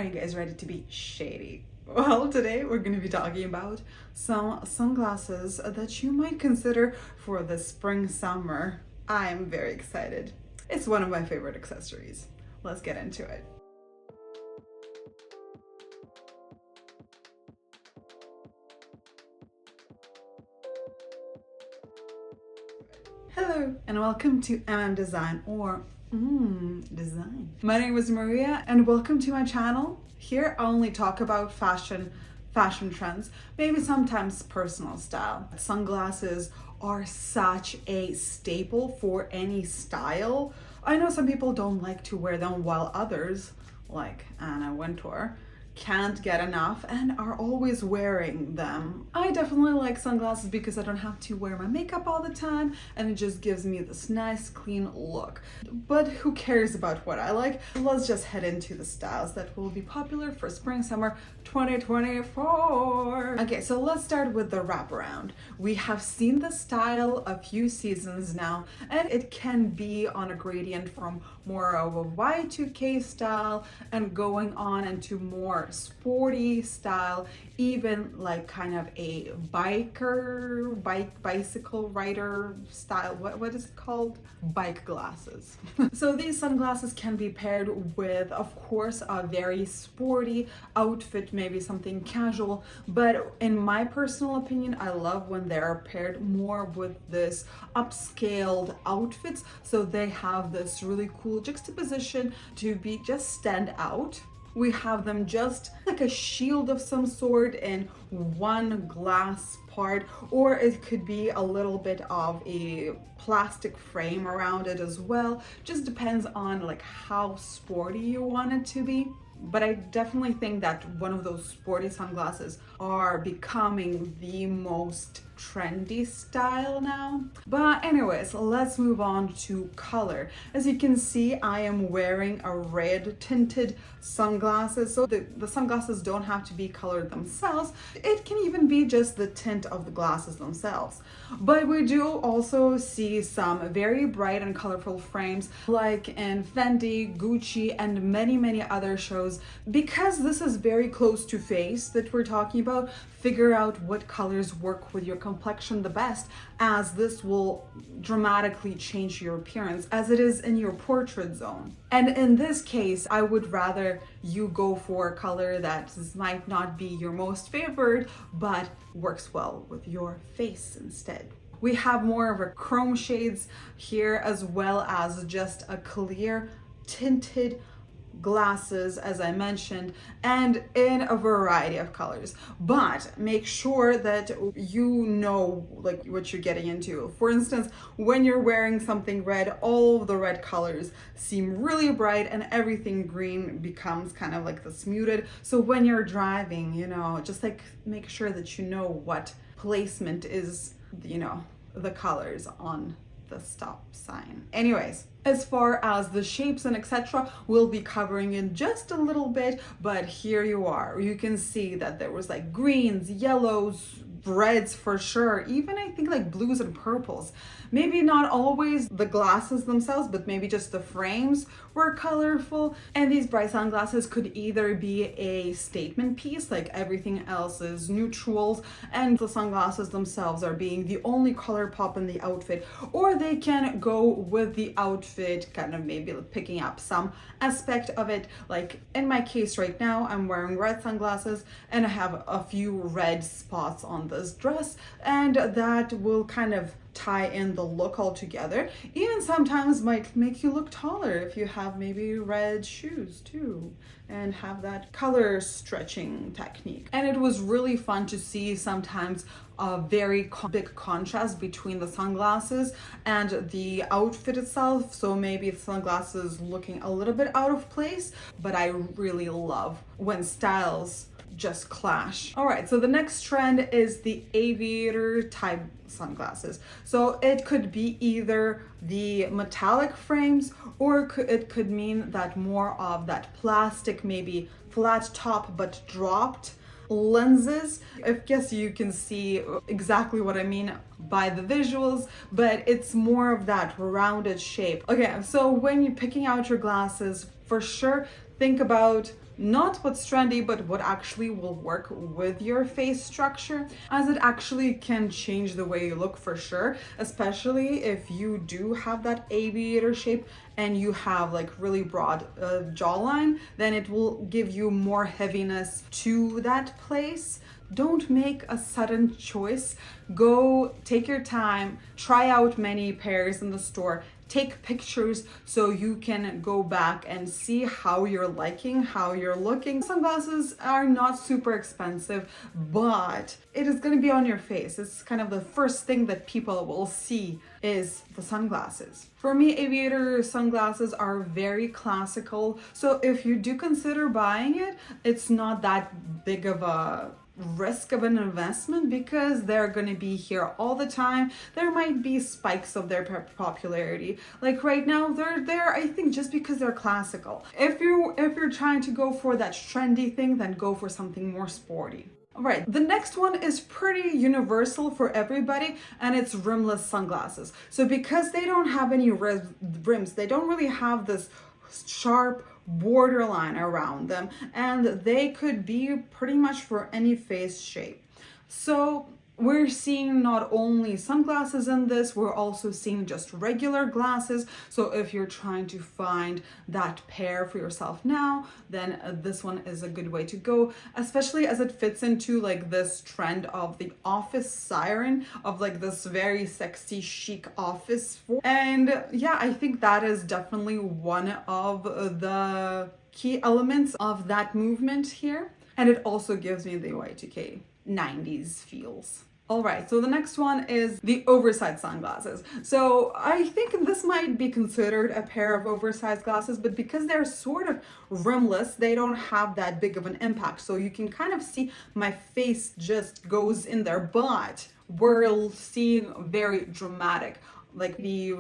Are you guys ready to be shady? Well, today we're going to be talking about some sunglasses that you might consider for the spring summer. I'm very excited. It's one of my favorite accessories. Let's get into it. Hello and welcome to Design or Design. My name is Maria and welcome to my channel. Here I only talk about fashion trends, maybe sometimes personal style. Sunglasses are such a staple for any style. I know some people don't like to wear them while others, like Anna Wintour, can't get enough and are always wearing them. I definitely like sunglasses because I don't have to wear my makeup all the time and it just gives me this nice clean look. But who cares about what I like? Let's just head into the styles that will be popular for spring summer 2024. Okay, so let's start with the wraparound. We have seen the style a few seasons now and it can be on a gradient from more of a Y2K style and going on into more sporty style, even like kind of a bicycle rider style. What is it called? Bike glasses. So these sunglasses can be paired with, of course, a very sporty outfit, maybe something casual, but in my personal opinion, I love when they're paired more with this upscaled outfits, so they have this really cool juxtaposition to be just stand out. We have them just like a shield of some sort in one glass part, or it could be a little bit of a plastic frame around it as well. Just depends on like how sporty you want it to be. But I definitely think that one of those sporty sunglasses are becoming the most trendy style now. But anyways, let's move on to color. As you can see, I am wearing a red tinted sunglasses. So the sunglasses don't have to be colored themselves. It can even be just the tint of the glasses themselves. But we do also see some very bright and colorful frames like in Fendi, Gucci, and many other shows. Because this is very close to face that we're talking about, figure out what colors work with your complexion the best, as this will dramatically change your appearance as it is in your portrait zone. And in this case, I would rather you go for a color that might not be your most favorite, but works well with your face instead. We have more of a chrome shades here, as well as just a clear tinted glasses, as I mentioned, and in a variety of colors. But make sure that you know like what you're getting into. For instance, when you're wearing something red, all of the red colors seem really bright and everything green becomes kind of like this muted. So when you're driving, you know, just like make sure that you know what placement is, you know, the colors on the stop sign. Anyways, as far as the shapes and etc., we'll be covering in just a little bit, but here you are. You can see that there was like greens, yellows, reds for sure, even I think like blues and purples. Maybe not always the glasses themselves, but maybe just the frames were colorful. And these bright sunglasses could either be a statement piece, like everything else is neutrals and the sunglasses themselves are being the only color pop in the outfit, or they can go with the outfit, kind of maybe picking up some aspect of it. Like in my case right now, I'm wearing red sunglasses and I have a few red spots on this dress, and that will kind of tie in the look all together. Even sometimes might make you look taller if you have maybe red shoes too and have that color stretching technique. And it was really fun to see sometimes a very big contrast between the sunglasses and the outfit itself. So maybe the sunglasses looking a little bit out of place, but I really love when styles just clash. All right, so the next trend is the Aviator type sunglasses. So it could be either the metallic frames, or it could mean that more of that plastic, maybe flat top but dropped lenses. I guess you can see exactly what I mean by the visuals, but it's more of that rounded shape. Okay, so when you're picking out your glasses, for sure think about not what's trendy, but what actually will work with your face structure, as it actually can change the way you look for sure, especially if you do have that aviator shape and you have like really broad jawline, then it will give you more heaviness to that place. Don't make a sudden choice. Go take your time, try out many pairs in the store, take pictures so you can go back and see how you're liking, how you're looking. Sunglasses are not super expensive, but it is going to be on your face. It's kind of the first thing that people will see is the sunglasses. For me, aviator sunglasses are very classical. So if you do consider buying it, it's not that big of a risk of an investment because they're going to be here all the time. There might be spikes of their popularity. Like right now, they're there, I think, just because they're classical. If you're trying to go for that trendy thing, then go for something more sporty. All right, the next one is pretty universal for everybody, and it's rimless sunglasses. So because they don't have any rims, they don't really have this sharp borderline around them, and they could be pretty much for any face shape. So we're seeing not only sunglasses in this, we're also seeing just regular glasses. So if you're trying to find that pair for yourself now, then this one is a good way to go, especially as it fits into like this trend of the office siren, of like this very sexy chic office. And yeah, I think that is definitely one of the key elements of that movement here. And it also gives me the Y2K 90s feels. All right, so the next one is the oversized sunglasses. So I think this might be considered a pair of oversized glasses, but because they're sort of rimless, they don't have that big of an impact. So you can kind of see my face just goes in there, but we're seeing very dramatic, like the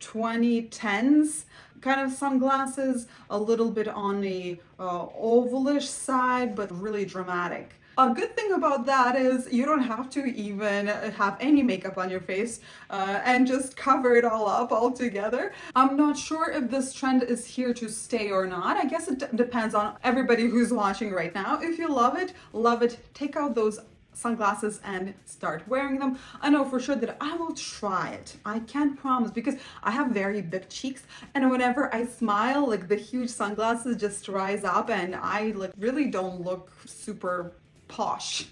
2010s kind of sunglasses, a little bit on the ovalish side, but really dramatic. A good thing about that is you don't have to even have any makeup on your face and just cover it all up altogether. I'm not sure if this trend is here to stay or not. I guess it depends on everybody who's watching right now. If you love it, take out those sunglasses and start wearing them. I know for sure that I will try it. I can't promise because I have very big cheeks, and whenever I smile, like the huge sunglasses just rise up and I like really don't look super posh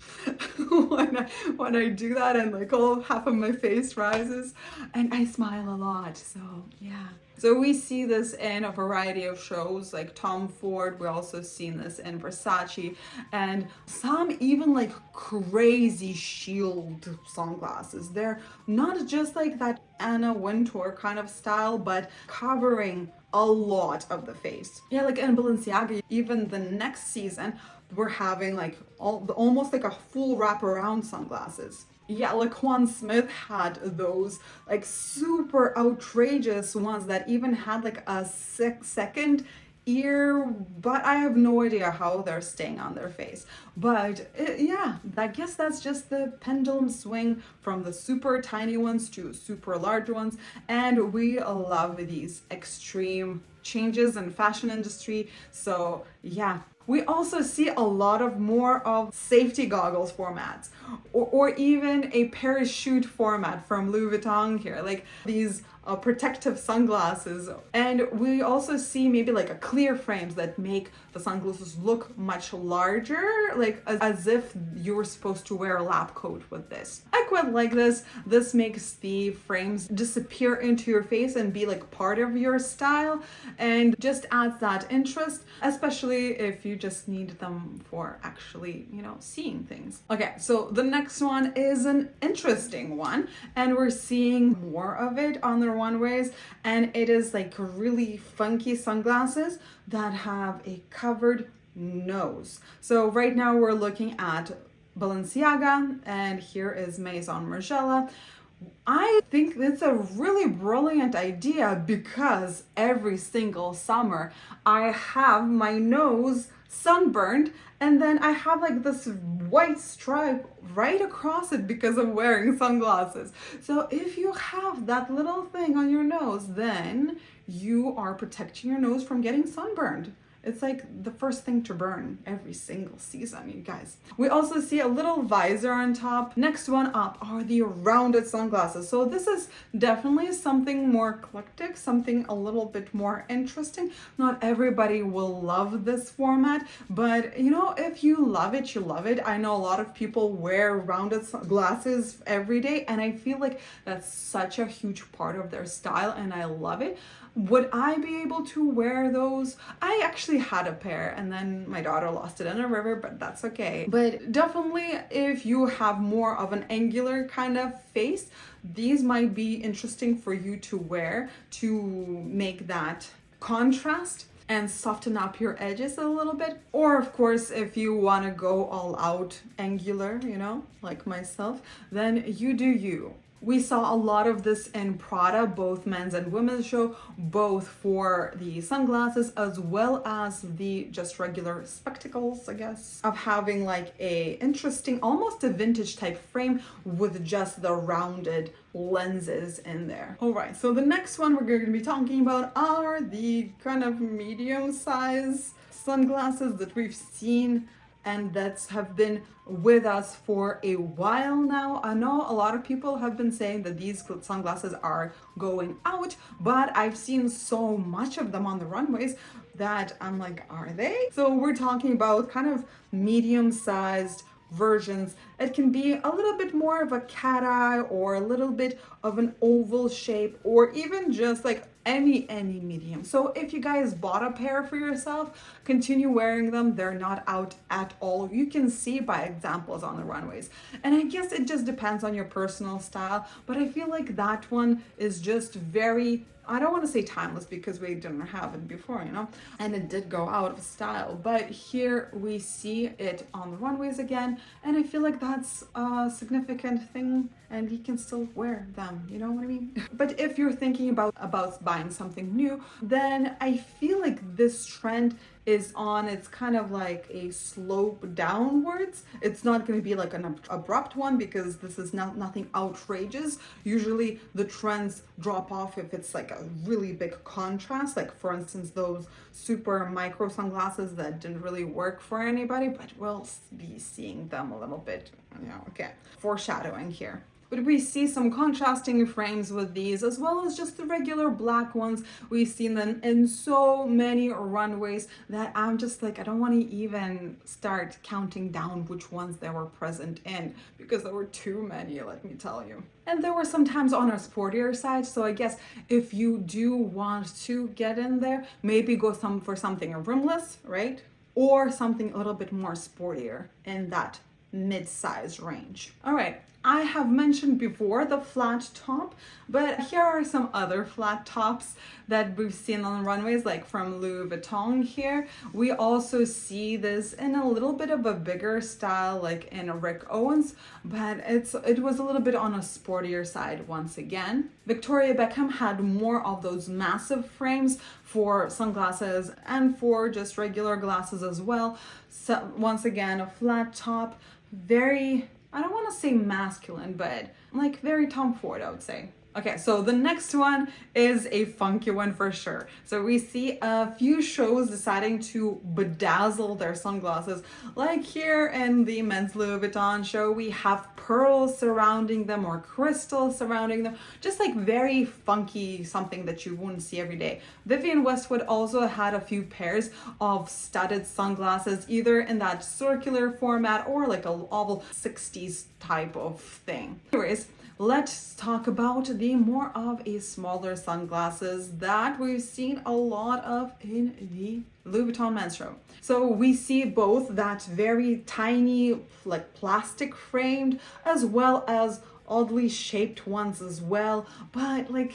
when I do that, and like half of my face rises, and I smile a lot. So yeah. So we see this in a variety of shows like Tom Ford. We're also seeing this in Versace, and some even like crazy shield sunglasses. They're not just like that Anna Wintour kind of style, but covering a lot of the face. Yeah, like in Balenciaga, even the next season, we're having like almost like a full wraparound sunglasses. Yeah, like Juan Smith had those like super outrageous ones that even had like a second ear, but I have no idea how they're staying on their face. But yeah, I guess that's just the pendulum swing from the super tiny ones to super large ones, and we love these extreme changes in fashion industry. So yeah. We also see a lot of more of safety goggles formats, or even a parachute format from Louis Vuitton here, like these protective sunglasses. And we also see maybe like a clear frames that make the sunglasses look much larger, like as if you were supposed to wear a lab coat with this. I quite like this. This makes the frames disappear into your face and be like part of your style, and just adds that interest, especially if you just need them for actually, seeing things. Okay, so the next one is an interesting one, and we're seeing more of it on the runways, and it is like really funky sunglasses that have a covered nose. So right now we're looking at Balenciaga, and here is Maison Margiela. I think it's a really brilliant idea because every single summer I have my nose sunburned, and then I have like this white stripe right across it because of wearing sunglasses. So if you have that little thing on your nose, then you are protecting your nose from getting sunburned. It's like the first thing to burn every single season, you guys. We also see a little visor on top. Next one up are the rounded sunglasses. So this is definitely something more eclectic, something a little bit more interesting. Not everybody will love this format, but you know, if you love it, you love it. I know a lot of people wear rounded glasses every day, and I feel like that's such a huge part of their style, and I love it. Would I be able to wear those? I actually had a pair and then my daughter lost it in a river, but that's okay. But definitely if you have more of an angular kind of face, these might be interesting for you to wear to make that contrast and soften up your edges a little bit. Or of course, if you want to go all out angular, you know, like myself, then you do you. We saw a lot of this in Prada, both men's and women's show, both for the sunglasses as well as the just regular spectacles, I guess, of having like a interesting, almost a vintage type frame with just the rounded lenses in there. All right, so the next one we're going to be talking about are the kind of medium size sunglasses that we've seen and that have been with us for a while now. I know a lot of people have been saying that these sunglasses are going out, but I've seen so much of them on the runways that I'm like, are they? So we're talking about kind of medium-sized versions. It can be a little bit more of a cat eye or a little bit of an oval shape, or even just like any medium. So if you guys bought a pair for yourself, continue wearing them. They're not out at all. You can see by examples on the runways. And I guess it just depends on your personal style, but I feel like that one is just very, I don't want to say timeless because we didn't have it before, you know, and it did go out of style, but here we see it on the runways again, and I feel like that's a significant thing, and you can still wear them, you know what I mean? But if you're thinking about buying something new, then I feel like this trend is on, it's kind of like a slope downwards. It's not going to be like an abrupt one because this is nothing outrageous. Usually the trends drop off if it's like a really big contrast, like for instance those super micro sunglasses that didn't really work for anybody, but we'll be seeing them a little bit, you know, okay, foreshadowing here. But we see some contrasting frames with these, as well as just the regular black ones. We've seen them in so many runways that I'm just like, I don't want to even start counting down which ones there were present in, because there were too many, let me tell you. And there were sometimes on our sportier side, so I guess if you do want to get in there, maybe go for something rimless, right? Or something a little bit more sportier in that mid-size range. All right, I have mentioned before the flat top, but here are some other flat tops that we've seen on runways, like from Louis Vuitton here. We also see this in a little bit of a bigger style, like in Rick Owens, but it was a little bit on a sportier side once again. Victoria Beckham had more of those massive frames for sunglasses and for just regular glasses as well. So once again, a flat top, very, I don't want to say masculine, but like very Tom Ford, I would say. Okay, so the next one is a funky one for sure. So we see a few shows deciding to bedazzle their sunglasses. Like here in the men's Louis Vuitton show, we have pearls surrounding them or crystals surrounding them. Just like very funky, something that you wouldn't see every day. Vivienne Westwood also had a few pairs of studded sunglasses, either in that circular format or like a oval 60s type of thing. Anyways, let's talk about the more of a smaller sunglasses that we've seen a lot of in the Louis Vuitton men's show. So we see both that very tiny, like plastic framed, as well as oddly shaped ones as well. But like,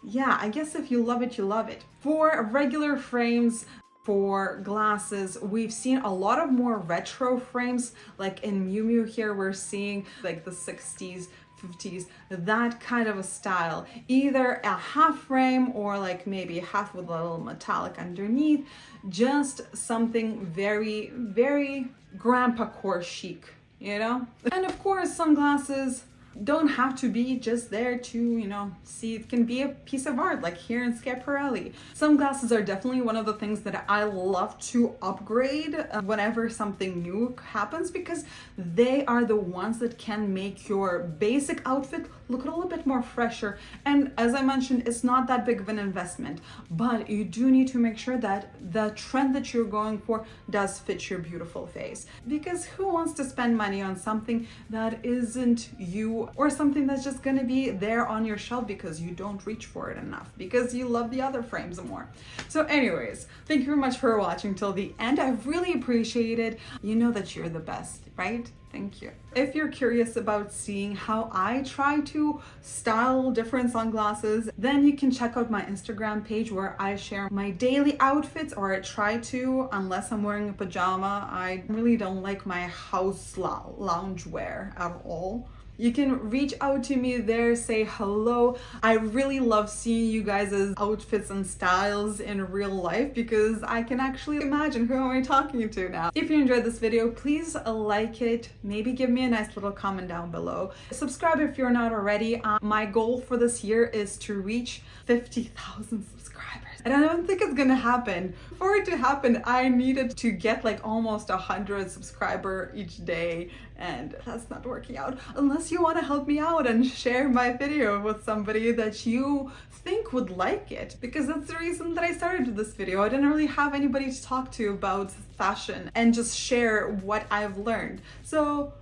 yeah, I guess if you love it, you love it. For regular frames, for glasses, we've seen a lot of more retro frames, like in Miu Miu here, we're seeing like the 60s, 50s, that kind of a style, either a half frame or like maybe half with a little metallic underneath, just something very, very grandpa core chic, you know? And of course, sunglasses don't have to be just there to, you know, see. It can be a piece of art like here in Schiaparelli. Sunglasses are definitely one of the things that I love to upgrade whenever something new happens, because they are the ones that can make your basic outfit look a little bit more fresher. And as I mentioned, it's not that big of an investment, but you do need to make sure that the trend that you're going for does fit your beautiful face, because who wants to spend money on something that isn't you, or something that's just going to be there on your shelf because you don't reach for it enough, because you love the other frames more. So anyways, thank you very much for watching till the end. I really appreciate it. You know that you're the best, right? Thank you. If you're curious about seeing how I try to style different sunglasses, then you can check out my Instagram page where I share my daily outfits, or I try to, unless I'm wearing a pajama. I really don't like my house lounge wear at all. You can reach out to me there, say hello. I really love seeing you guys' outfits and styles in real life, because I can actually imagine who am I talking to now. If you enjoyed this video, please like it. Maybe give me a nice little comment down below. Subscribe if you're not already. My goal for this year is to reach 50,000 subscribers. And I don't think it's gonna happen. For it to happen, I needed to get like almost 100 subscribers each day, and that's not working out. Unless you want to help me out and share my video with somebody that you think would like it, because that's the reason that I started this video. I didn't really have anybody to talk to about fashion and just share what I've learned. So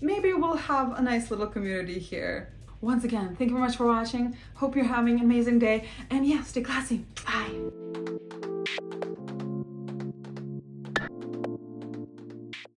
maybe we'll have a nice little community here. Once again, thank you very much for watching. Hope you're having an amazing day. And yeah, stay classy. Bye.